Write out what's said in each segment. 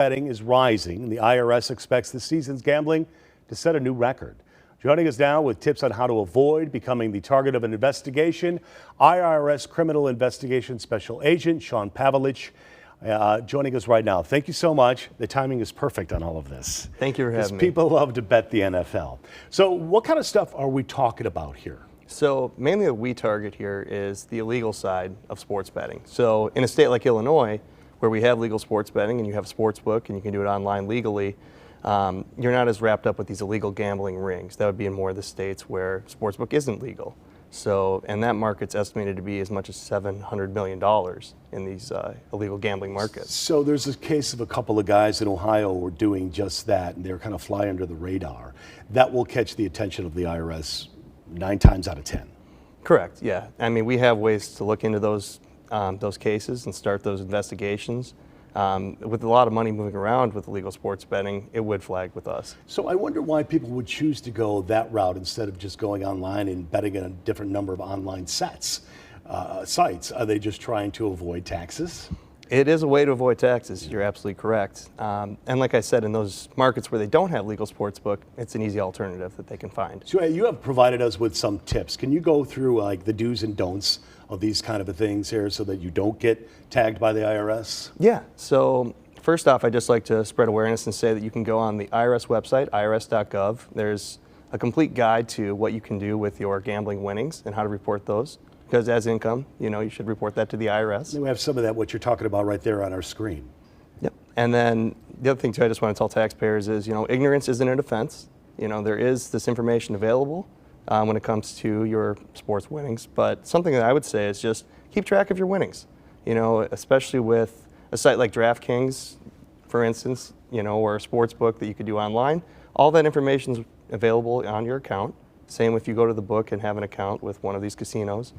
Betting is rising, and the IRS expects this season's gambling to set a new record. Joining us now with tips on how to avoid becoming the target of an investigation, IRS Criminal Investigation Special Agent Sean Pavlich, joining us right now. Thank you so much. The timing is perfect on all of this. Thank you for having me. People love to bet the NFL. So what kind of stuff are we talking about here? So mainly what we target here is the illegal side of sports betting. So in a state like Illinois, where we have legal sports betting and you have a sports book and you can do it online legally, you're not as wrapped up with these illegal gambling rings. That would be in more of the states where sportsbook isn't legal. So, and that market's estimated to be as much as $700 million in these illegal gambling markets. So there's a case of a couple of guys in Ohio who are doing just that, and they're kind of fly under the radar. That will catch the attention of the IRS 9 times out of 10. Correct, yeah. I mean, we have ways to look into those cases and start those investigations. With a lot of money moving around with illegal sports betting, it would flag with us. So I wonder why people would choose to go that route instead of just going online and betting on a different number of online sites. Are they just trying to avoid taxes? It is a way to avoid taxes. You're absolutely correct. And like I said, in those markets where they don't have legal sports book, it's an easy alternative that they can find. So you have provided us with some tips. Can you go through like the do's and don'ts of these kind of things here so that you don't get tagged by the IRS? Yeah. So first off, I'd just like to spread awareness and say that you can go on the IRS website, irs.gov. There's a complete guide to what you can do with your gambling winnings and how to report those. Because as income, you should report that to the IRS. And we have some of that, what you're talking about right there on our screen. Yep. And then the other thing too, I just want to tell taxpayers is, ignorance isn't an offense. There is this information available when it comes to your sports winnings. But something that I would say is just keep track of your winnings. Especially with a site like DraftKings, for instance, or a sports book that you could do online. All that information is available on your account. Same if you go to the book and have an account with one of these casinos.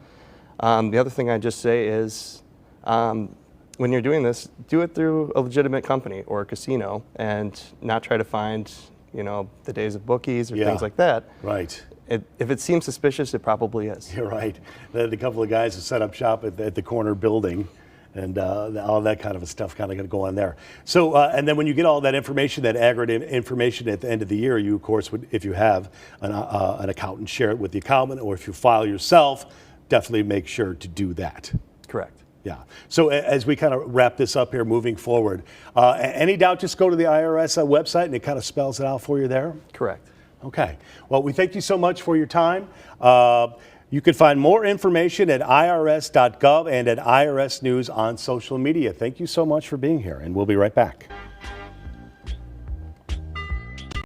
The other thing I'd just say is when you're doing this, do it through a legitimate company or a casino and not try to find, the days of bookies or things like that. Right. If it seems suspicious, it probably is. You're right. The couple of guys who set up shop at the corner building and all that kind of stuff kind of going to go on there. So, and then when you get all that information, that aggregate information at the end of the year, you, of course, would, if you have an accountant, share it with the accountant, or if you file yourself, definitely make sure to do that. Correct. Yeah. So as we kind of wrap this up here moving forward, any doubt, just go to the IRS website and it kind of spells it out for you there? Correct. Okay. Well, we thank you so much for your time. You can find more information at irs.gov and at IRS News on social media. Thank you so much for being here, and we'll be right back.